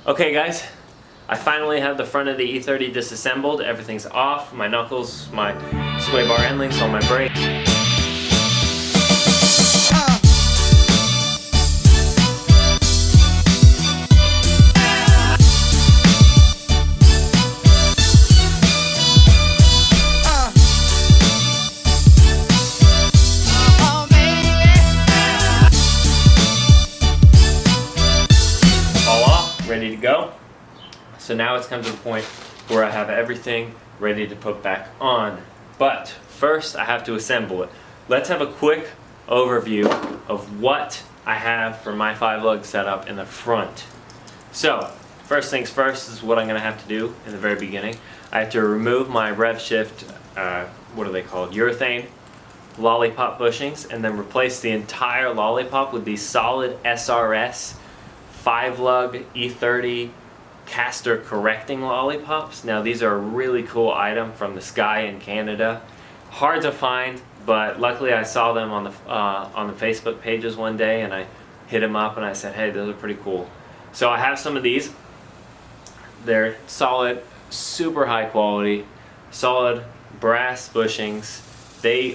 Okay guys, I finally have the front of the E30 disassembled. Everything's off, my knuckles, my Swaybar end links on my brake. Ready to go. So now it's come to the point where I have everything ready to put back on. But first I have to assemble it. Let's have a quick overview of what I have for my 5-lug setup in the front. So first things first is what I'm going to have to do in the very beginning. I have to remove my rev shift, what are they called, urethane lollipop bushings, and then replace the entire lollipop with these solid SRS 5-lug E30 caster correcting lollipops. Now these are a really cool item from the Sky in Canada. Hard to find, but luckily I saw them on the Facebook pages one day, and I hit them up and I said, hey, those are pretty cool. So I have some of these. They're solid, super high quality, solid brass bushings.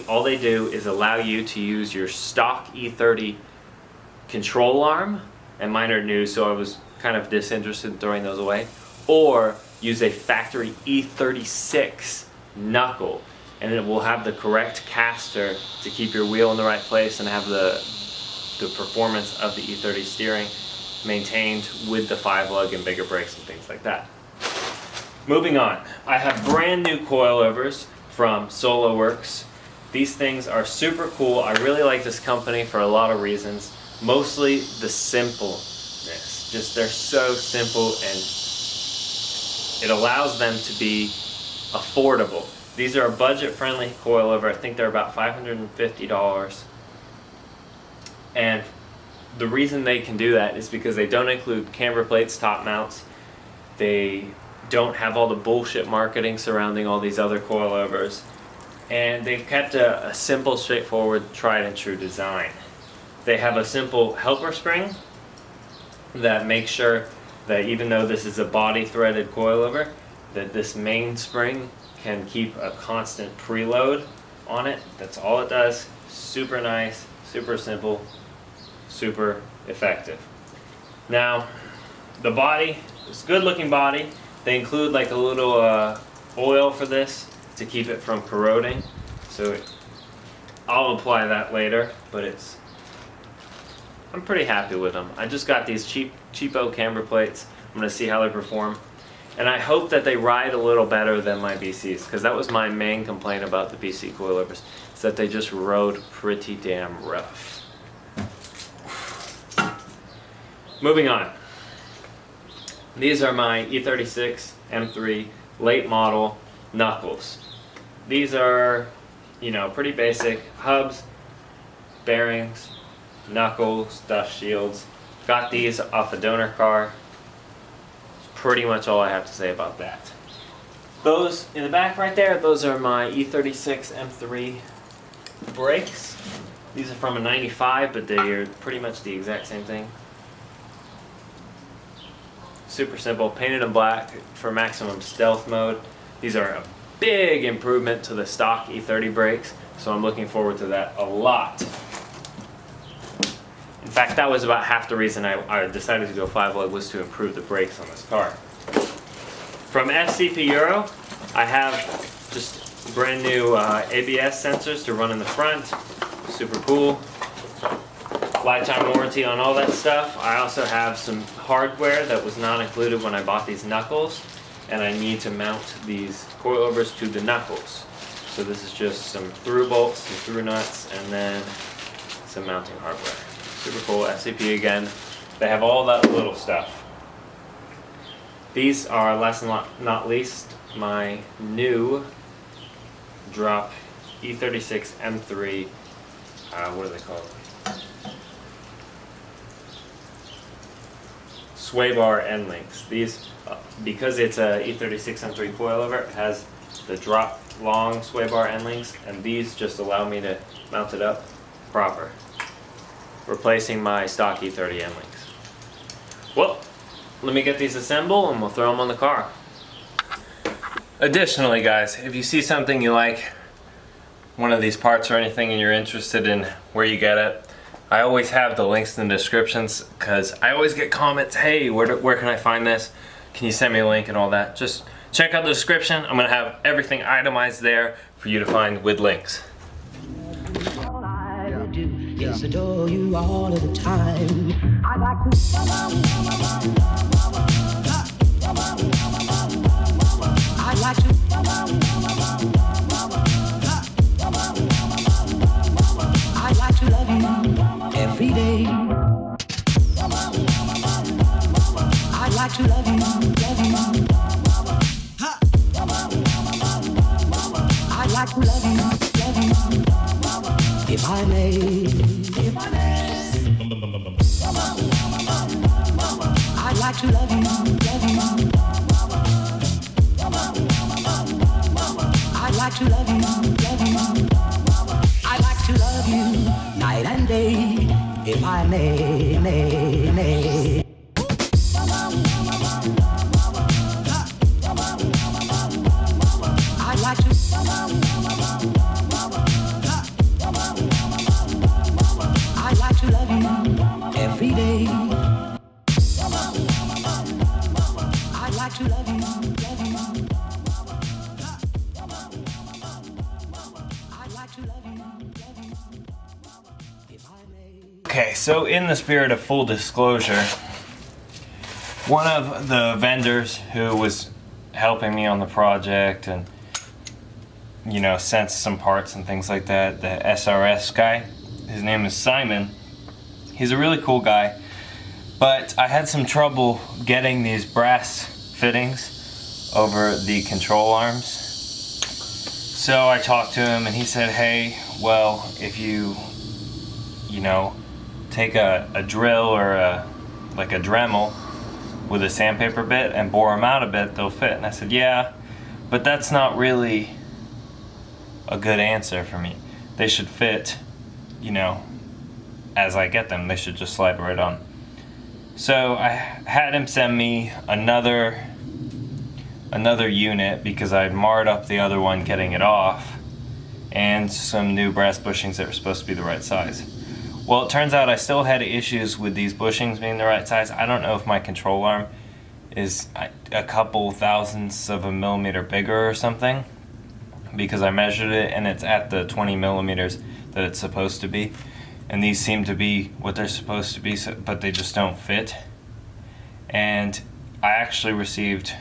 All they do is allow you to use your stock E30 control arm, and mine are new, so I was kind of disinterested in throwing those away, or use a factory E36 knuckle, and it will have the correct caster to keep your wheel in the right place and have the performance of the E30 steering maintained with the 5-lug and bigger brakes and things like that. Moving on, I have brand new coilovers from SoloWorks. These things are super cool. I really like this company for a lot of reasons. Mostly the simpleness. Just they're so simple, and it allows them to be affordable. These are a budget-friendly coilover. I think they're about $550. And the reason they can do that is because they don't include camber plates, top mounts. They don't have all the bullshit marketing surrounding all these other coilovers. And they've kept a simple, straightforward, tried and true design. They have a simple helper spring that makes sure that even though this is a body threaded coilover, that this main spring can keep a constant preload on it. That's all it does. Super nice, super simple, super effective. Now, the body, it's a good looking body. They include like a little oil for this to keep it from corroding. So I'll apply that later, but I'm pretty happy with them. I just got these cheapo camber plates. I'm going to see how they perform. And I hope that they ride a little better than my BCs, because that was my main complaint about the BC coilovers, is that they just rode pretty damn rough. Moving on. These are my E36 M3 late model knuckles. These are, pretty basic hubs, bearings, knuckles, dust shields. Got these off a donor car. Pretty much all I have to say about that. Those in the back right there, those are my E36 M3 brakes. These are from a 95, but they are pretty much the exact same thing. Super simple, painted in black for maximum stealth mode. These are a big improvement to the stock E30 brakes, so I'm looking forward to that a lot. In fact, that was about half the reason I decided to go 5-lug, was to improve the brakes on this car. From SCP Euro, I have just brand new ABS sensors to run in the front. Super cool. Lifetime warranty on all that stuff. I also have some hardware that was not included when I bought these knuckles, and I need to mount these coilovers to the knuckles. So this is just some through bolts, some through nuts, and then some mounting hardware. Super cool. SCP again. They have all that little stuff. These are, last and not least, my new drop E36 M3, what are they called? Swaybar end links. These, because it's a E36 M3 coilover, it has the drop long Swaybar end links, and these just allow me to mount it up proper, replacing my stock E30 end links. Well, let me get these assembled and we'll throw them on the car. Additionally, guys, if you see something you like, one of these parts or anything, and you're interested in where you get it, I always have the links in the descriptions, because I always get comments, hey, where can I find this? Can you send me a link and all that? Just check out the description. I'm gonna have everything itemized there for you to find with links. All I do is adore you all of the time. I like to. I like to. I like to love you every day. I like to love you, love you. I like to love you, if I may, if I may. I like to love you, love you. I like to love you, love you. I like to love you night and day, if I may, may. I like to. I like to love you every day. I like to love you, love you. I like to love you, love you. If I may. Okay, so in the spirit of full disclosure, one of the vendors who was helping me on the project and, you know, sent some parts and things like that, the SRS guy, his name is Simon. He's a really cool guy, but I had some trouble getting these brass fittings over the control arms. So I talked to him and he said, hey, well, if you know, take a drill or like a Dremel with a sandpaper bit and bore them out a bit, they'll fit. And I said, yeah, but that's not really a good answer for me. They should fit, you know, as I get them. They should just slide right on. So I had him send me another unit because I'd marred up the other one getting it off, and some new brass bushings that were supposed to be the right size. Well, it turns out I still had issues with these bushings being the right size. I don't know if my control arm is a couple thousandths of a millimeter bigger or something, because I measured it and it's at the 20 millimeters that it's supposed to be. And these seem to be what they're supposed to be, but they just don't fit. And I actually received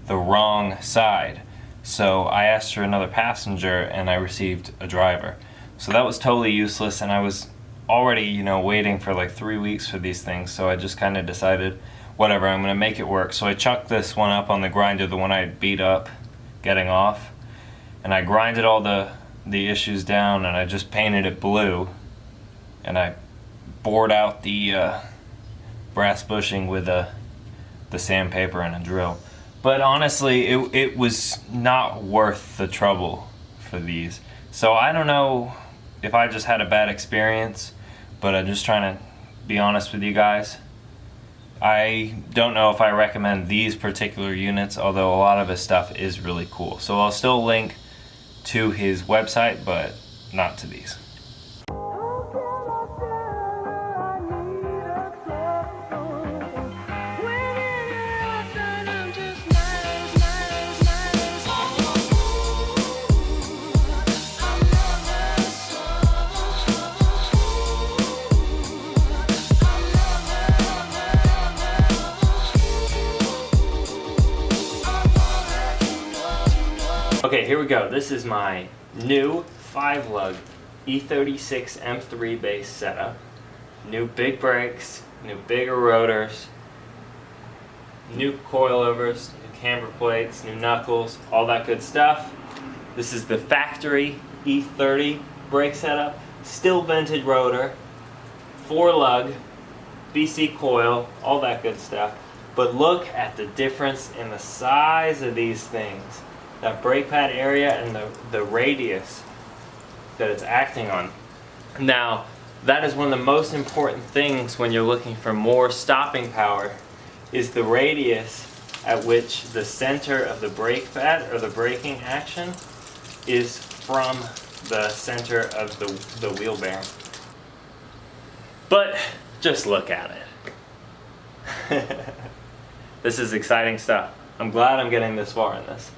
the wrong side. So I asked for another passenger and I received a driver. So that was totally useless, and I was already, you know, waiting for like 3 weeks for these things. So I just kind of decided, whatever, I'm gonna make it work. So I chucked this one up on the grinder, the one I had beat up getting off, and I grinded all the issues down, and I just painted it blue, and I bored out the brass bushing with the sandpaper and a drill. But honestly, it was not worth the trouble for these. So I don't know if I just had a bad experience, but I'm just trying to be honest with you guys. I don't know if I recommend these particular units, although a lot of his stuff is really cool. So I'll still link to his website, but not to these. Okay, here we go. This is my new 5-lug E36 M3 base setup. New big brakes, new bigger rotors, new coilovers, new camber plates, new knuckles, all that good stuff. This is the factory E30 brake setup, still vented rotor, 4-lug, BC coil, all that good stuff. But look at the difference in the size of these things. That brake pad area and the radius that it's acting on. Now, that is one of the most important things when you're looking for more stopping power is the radius at which the center of the brake pad or the braking action is from the center of the wheel bearing. But just look at it. This is exciting stuff. I'm glad I'm getting this far in this.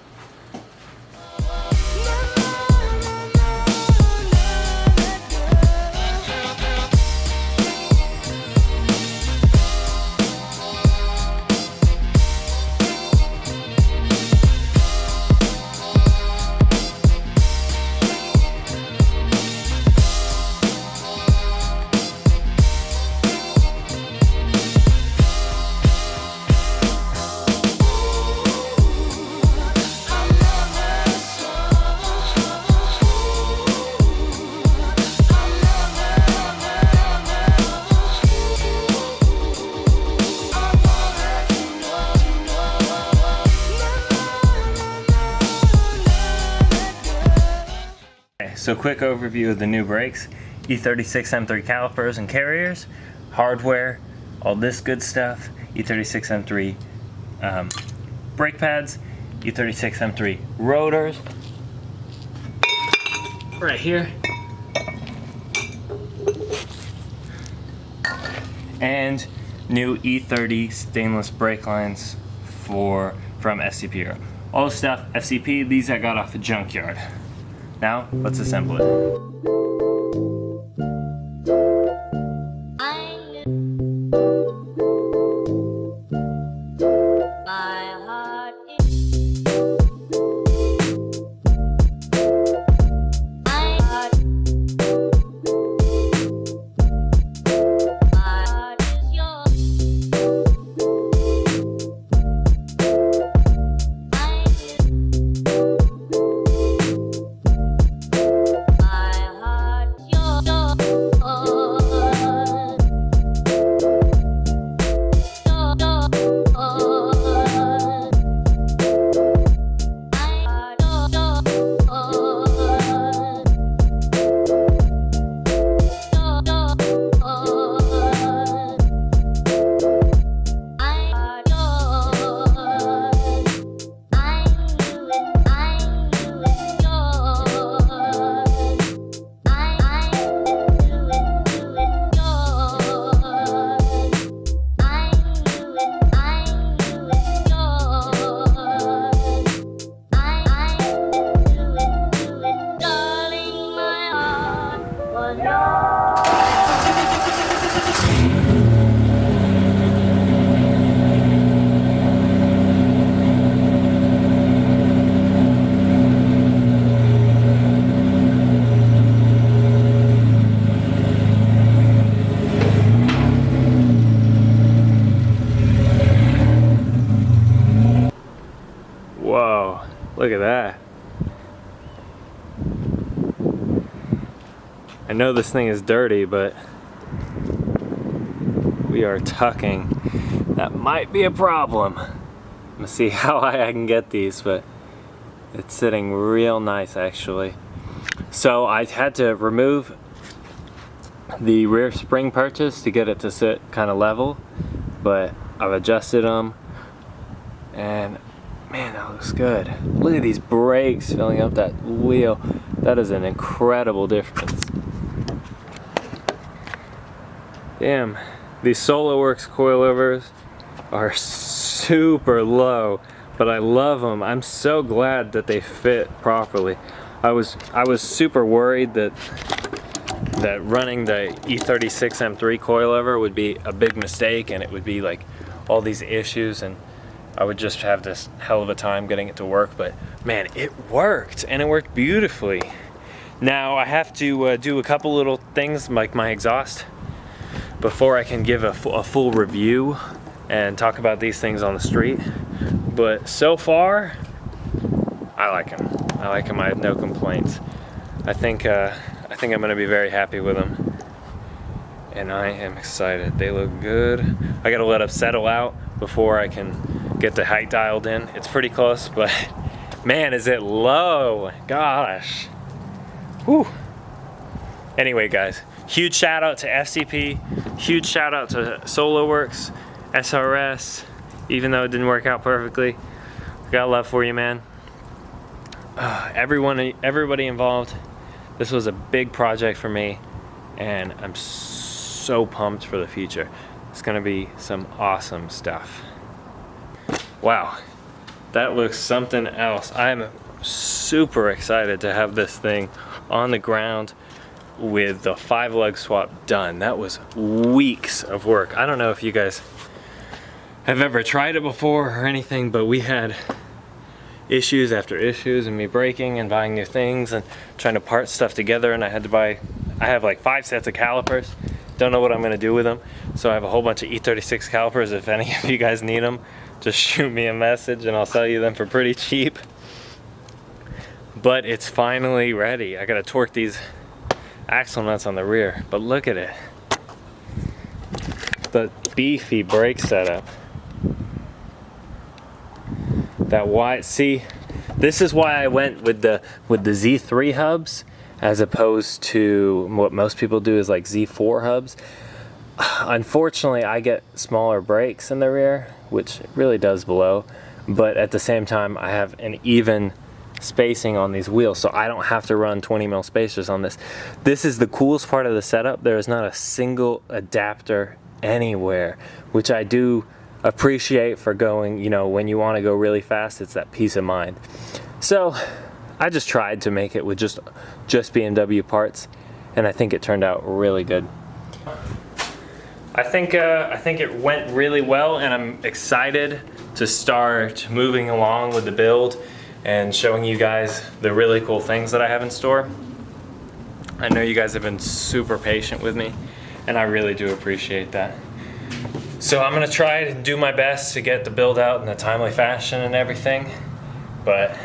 So quick overview of the new brakes. E36 M3 calipers and carriers, hardware, all this good stuff. E36 M3 brake pads, E36 M3 rotors, right here. And new E30 stainless brake lines from FCP. All the stuff, FCP, these I got off the junkyard. Now, let's assemble it. Whoa, look at that. I know this thing is dirty, but we are tucking. That might be a problem. I'm gonna see how high I can get these, but it's sitting real nice actually. So I had to remove the rear spring purchase to get it to sit kind of level, but I've adjusted them and man, that looks good. Look at these brakes filling up that wheel. That is an incredible difference. Damn, these SoloWorks coilovers are super low, but I love them. I'm so glad that they fit properly. I was super worried that running the E36 M3 coilover would be a big mistake and it would be like all these issues and I would just have this hell of a time getting it to work, but man, it worked, and it worked beautifully. Now I have to do a couple little things like my exhaust before I can give a full review and talk about these things on the street. But so far, I like them. I like them. I have no complaints. I think I'm gonna be very happy with them, and I am excited. They look good. I gotta let them settle out before I can get the height dialed in. It's pretty close, but man, is it low. Gosh. Whew. Anyway, guys, huge shout out to FCP, huge shout out to SoloWorks, SRS, even though it didn't work out perfectly. Got love for you, man. Everybody involved. This was a big project for me, and I'm so pumped for the future. It's gonna be some awesome stuff. Wow, that looks something else. I'm super excited to have this thing on the ground with the 5-lug swap done. That was weeks of work. I don't know if you guys have ever tried it before or anything, but we had issues after issues and me breaking and buying new things and trying to part stuff together, and I have like 5 sets of calipers. Don't know what I'm gonna do with them, so I have a whole bunch of E36 calipers. If any of you guys need them, just shoot me a message and I'll sell you them for pretty cheap. But it's finally ready. I gotta torque these axle nuts on the rear, but look at it. The beefy brake setup. That wide, see, this is why I went with the Z3 hubs as opposed to what most people do is like Z4 hubs. Unfortunately, I get smaller brakes in the rear, which it really does blow, but at the same time I have an even spacing on these wheels, so I don't have to run 20 mil spacers on this. This is the coolest part of the setup. There is not a single adapter anywhere, which I do appreciate for going, you know, when you want to go really fast, it's that peace of mind. So I just tried to make it with just BMW parts, and I think it turned out really good. I think it went really well, and I'm excited to start moving along with the build and showing you guys the really cool things that I have in store. I know you guys have been super patient with me, and I really do appreciate that. So I'm gonna try to do my best to get the build out in a timely fashion and everything, but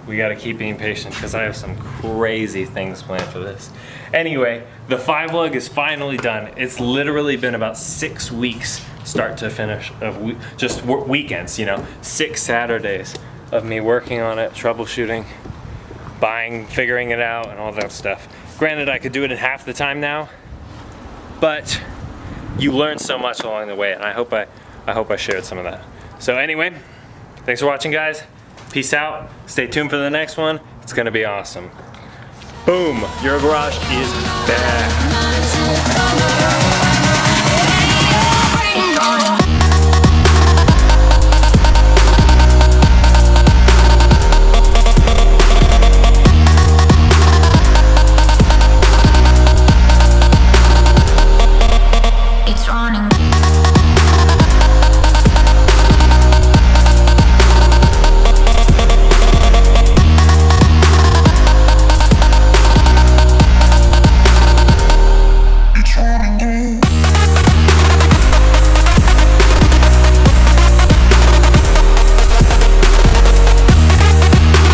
we gotta keep being patient because I have some crazy things planned for this. Anyway, the 5-lug is finally done. It's literally been about 6 weeks start to finish of just weekends, you know, 6 Saturdays of me working on it, troubleshooting, buying, figuring it out, and all that stuff. Granted, I could do it in half the time now, but you learn so much along the way, and I hope I shared some of that. So anyway, thanks for watching, guys. Peace out. Stay tuned for the next one. It's gonna be awesome. Boom, your garage is back.